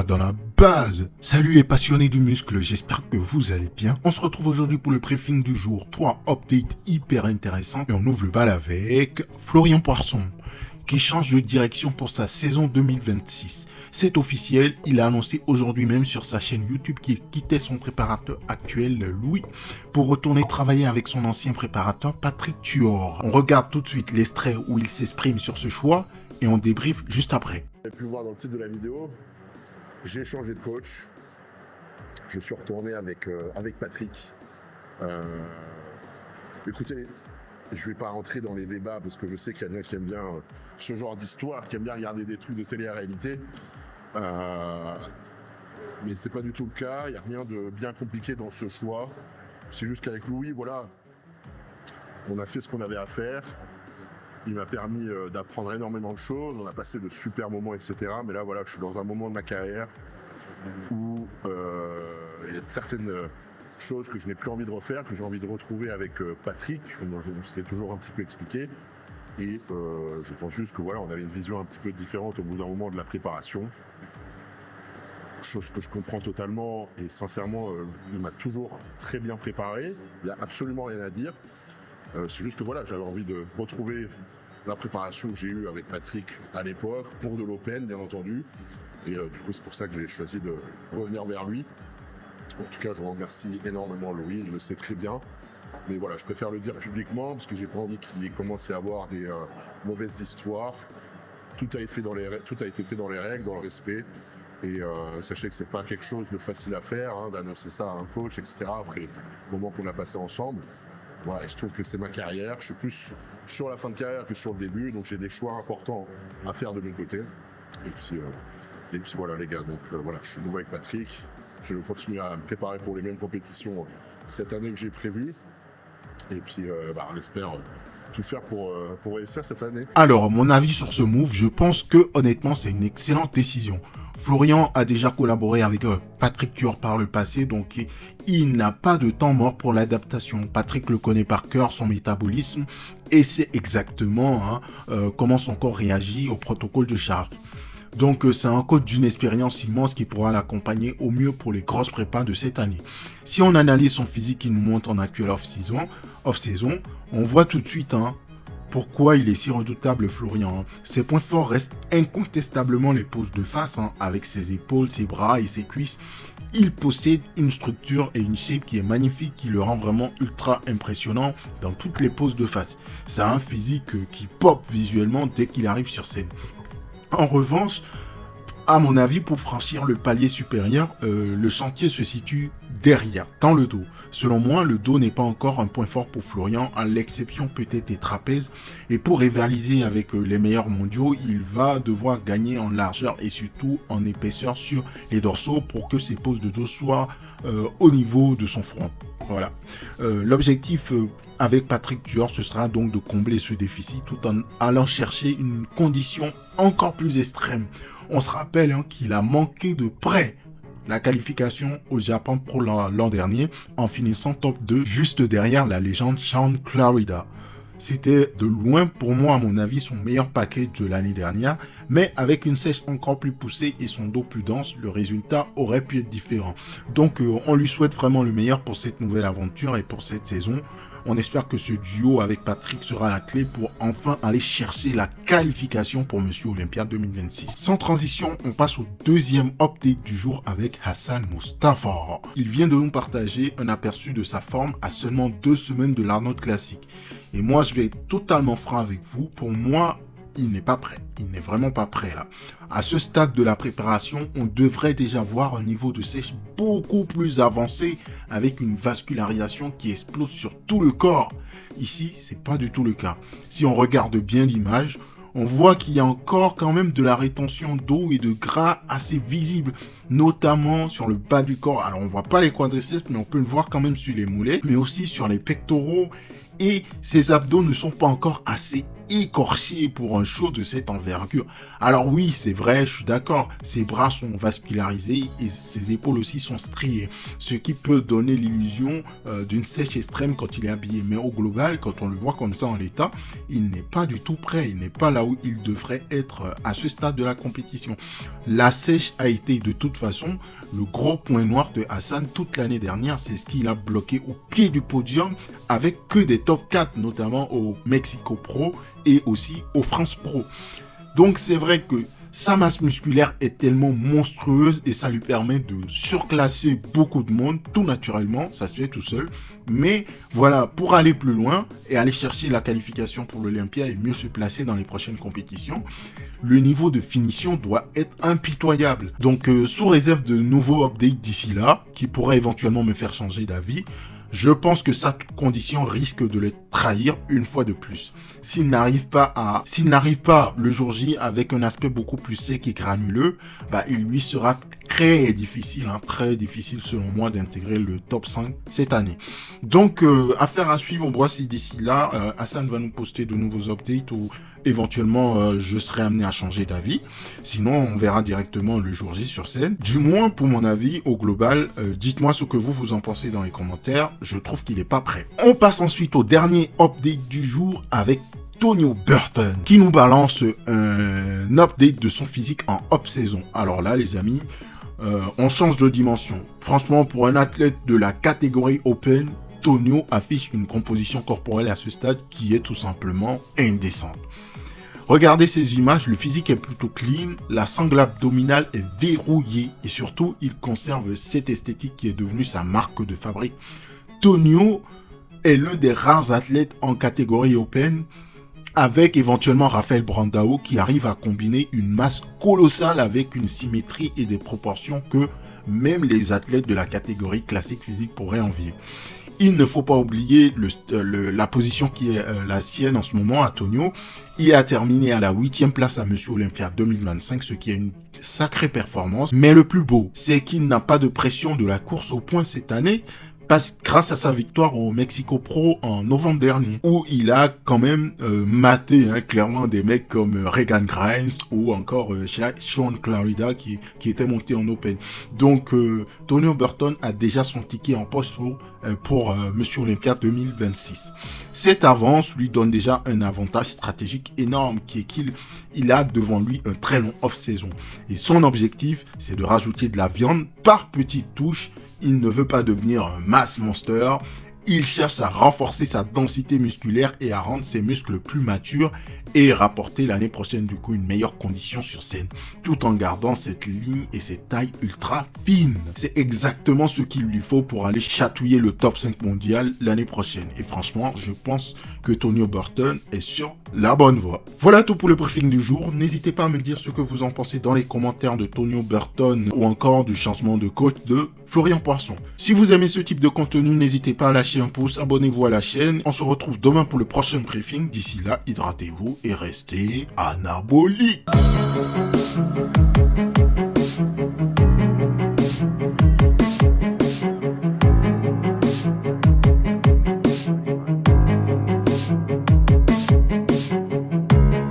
droit dans la base. Salut les passionnés du muscle, j'espère que vous allez bien. On se retrouve aujourd'hui pour le briefing du jour. 3 updates hyper intéressants et on ouvre le bal avec Florian Poisson qui change de direction pour sa saison 2026. C'est officiel, il a annoncé aujourd'hui même sur sa chaîne YouTube qu'il quittait son préparateur actuel, Louis, pour retourner travailler avec son ancien préparateur, Patrick Tuor. On regarde tout de suite l'extrait où il s'exprime sur ce choix et on débriefe juste après. Vous avez pu voir dans le titre de la vidéo, j'ai changé de coach. Je suis retourné avec Patrick. Écoutez, je ne vais pas rentrer dans les débats parce que je sais qu'il y en a qui aiment bien ce genre d'histoire, qui aiment bien regarder des trucs de télé-réalité. Mais c'est pas du tout le cas, il n'y a rien de bien compliqué dans ce choix. C'est juste qu'avec Louis, voilà, on a fait ce qu'on avait à faire. Il m'a permis d'apprendre énormément de choses, on a passé de super moments, etc. Mais là, voilà, je suis dans un moment de ma carrière où il y a certaines choses que je n'ai plus envie de refaire, que j'ai envie de retrouver avec Patrick, dont je vous serai toujours un petit peu expliqué. Et je pense juste que voilà, on avait une vision un petit peu différente au bout d'un moment de la préparation. Chose que je comprends totalement et sincèrement, il m'a toujours très bien préparé. Il n'y a absolument rien à dire. C'est juste que voilà, j'avais envie de retrouver la préparation que j'ai eue avec Patrick à l'époque, pour de l'Open bien entendu. Et du coup c'est pour ça que j'ai choisi de revenir vers lui. En tout cas je vous remercie énormément Louis, il le sait très bien. Mais voilà, je préfère le dire publiquement parce que j'ai pas envie qu'il commence à avoir des mauvaises histoires. Tout a été fait dans les règles, dans le respect. Et sachez que c'est pas quelque chose de facile à faire, hein, d'annoncer ça à un coach, etc. Après le moment qu'on a passé ensemble. Voilà, je trouve que c'est ma carrière, je suis plus sur la fin de carrière que sur le début, donc j'ai des choix importants à faire de mon côté. Et puis voilà les gars, donc voilà, je suis nouveau avec Patrick, je vais continuer à me préparer pour les mêmes compétitions cette année que j'ai prévues. Et puis on espère tout faire pour réussir cette année. Alors, mon avis sur ce move, je pense que honnêtement, c'est une excellente décision. Florian a déjà collaboré avec Patrick Tuor par le passé, donc il n'a pas de temps mort pour l'adaptation. Patrick le connaît par cœur, son métabolisme, et sait exactement comment son corps réagit au protocole de charge. Donc c'est un coach d'une expérience immense qui pourra l'accompagner au mieux pour les grosses prépas de cette année. Si on analyse son physique qu'il nous montre en actuelle off-saison, on voit tout de suite pourquoi il est si redoutable Florian. Ses points forts restent incontestablement les poses de face, avec ses épaules, ses bras et ses cuisses. Il possède une structure et une shape qui est magnifique, qui le rend vraiment ultra impressionnant dans toutes les poses de face. C'est un physique qui pop visuellement dès qu'il arrive sur scène. En revanche, à mon avis, pour franchir le palier supérieur, le chantier se situe derrière, dans le dos. Selon moi, le dos n'est pas encore un point fort pour Florian, à l'exception peut-être des trapèzes. Et pour rivaliser avec les meilleurs mondiaux, il va devoir gagner en largeur et surtout en épaisseur sur les dorsaux pour que ses poses de dos soient au niveau de son front. Voilà. L'objectif avec Patrick Tuor, ce sera donc de combler ce déficit tout en allant chercher une condition encore plus extrême. On se rappelle qu'il a manqué de près la qualification au Japon pour l'an dernier en finissant top 2 juste derrière la légende Shaun Clarida. C'était de loin pour moi à mon avis son meilleur package de l'année dernière, mais avec une sèche encore plus poussée et son dos plus dense, le résultat aurait pu être différent. Donc on lui souhaite vraiment le meilleur pour cette nouvelle aventure et pour cette saison. On espère que ce duo avec Patrick sera la clé pour enfin aller chercher la qualification pour Monsieur Olympia 2026. Sans transition, on passe au deuxième update du jour avec Hassan Mostafa. Il vient de nous partager un aperçu de sa forme à seulement 2 semaines de l'Arnold Classic. Et moi, je vais être totalement franc avec vous. Pour moi, il n'est pas prêt. Il n'est vraiment pas prêt là. À ce stade de la préparation, on devrait déjà voir un niveau de sèche beaucoup plus avancé avec une vascularisation qui explose sur tout le corps. Ici, c'est pas du tout le cas. Si on regarde bien l'image, on voit qu'il y a encore quand même de la rétention d'eau et de gras assez visible, notamment sur le bas du corps. Alors on voit pas les quadriceps, mais on peut le voir quand même sur les mollets, mais aussi sur les pectoraux. Et ses abdos ne sont pas encore assez écorché pour un show de cette envergure. Alors oui, c'est vrai, je suis d'accord, ses bras sont vascularisés et ses épaules aussi sont striées, ce qui peut donner l'illusion d'une sèche extrême quand il est habillé. Mais au global, quand on le voit comme ça en l'état, il n'est pas du tout prêt, il n'est pas là où il devrait être à ce stade de la compétition. La sèche a été de toute façon le gros point noir de Hassan toute l'année dernière, c'est ce qu'il a bloqué au pied du podium avec que des top 4, notamment au Mexico Pro et aussi au France Pro. Donc c'est vrai que sa masse musculaire est tellement monstrueuse et ça lui permet de surclasser beaucoup de monde, tout naturellement, ça se fait tout seul. Mais voilà, pour aller plus loin et aller chercher la qualification pour l'Olympia et mieux se placer dans les prochaines compétitions, le niveau de finition doit être impitoyable. Donc sous réserve de nouveaux updates d'ici là, qui pourraient éventuellement me faire changer d'avis, je pense que sa condition risque de le trahir une fois de plus. S'il n'arrive pas le jour J avec un aspect beaucoup plus sec et granuleux, il lui sera très difficile selon moi d'intégrer le top 5 cette année. Donc affaire à suivre, on voit si d'ici là Hassan va nous poster de nouveaux updates ou éventuellement je serai amené à changer d'avis. Sinon on verra directement le jour J sur scène. Du moins pour mon avis au global, dites-moi ce que vous en pensez dans les commentaires. Je trouve qu'il n'est pas prêt. On passe ensuite au dernier update du jour avec Tonio Burton qui nous balance un update de son physique en off-saison. Alors là les amis, on change de dimension. Franchement, pour un athlète de la catégorie Open, Tonio affiche une composition corporelle à ce stade qui est tout simplement indécente. Regardez ces images, le physique est plutôt clean, la sangle abdominale est verrouillée et surtout, il conserve cette esthétique qui est devenue sa marque de fabrique. Tonio est l'un des rares athlètes en catégorie Open avec éventuellement Rafael Brandao qui arrive à combiner une masse colossale avec une symétrie et des proportions que même les athlètes de la catégorie classique physique pourraient envier. Il ne faut pas oublier la position qui est la sienne en ce moment à Tonio. Il a terminé à la 8e place à Monsieur Olympia 2025, ce qui est une sacrée performance. Mais le plus beau, c'est qu'il n'a pas de pression de la course au point cette année, grâce à sa victoire au Mexico Pro en novembre dernier, où il a quand même maté clairement des mecs comme Regan Grimes ou encore Sean Clarida qui était monté en Open. Donc Tonio Burton a déjà son ticket en poche pour Monsieur Olympia 2026. Cette avance lui donne déjà un avantage stratégique énorme qui est qu'il a devant lui un très long off-saison. Et son objectif, c'est de rajouter de la viande par petites touches. Il ne veut pas devenir un mass monster. Il cherche à renforcer sa densité musculaire et à rendre ses muscles plus matures et rapporter l'année prochaine du coup une meilleure condition sur scène, tout en gardant cette ligne et cette taille ultra fine. C'est exactement ce qu'il lui faut pour aller chatouiller le top 5 mondial l'année prochaine. Et franchement, je pense que Tonio Burton est sur la bonne voie. Voilà tout pour le briefing du jour. N'hésitez pas à me dire ce que vous en pensez dans les commentaires de Tonio Burton ou encore du changement de coach de Florian Poisson. Si vous aimez ce type de contenu, n'hésitez pas à lâcher un pouce, abonnez-vous à la chaîne. On se retrouve demain pour le prochain briefing. D'ici là, hydratez-vous et restez anaboliques.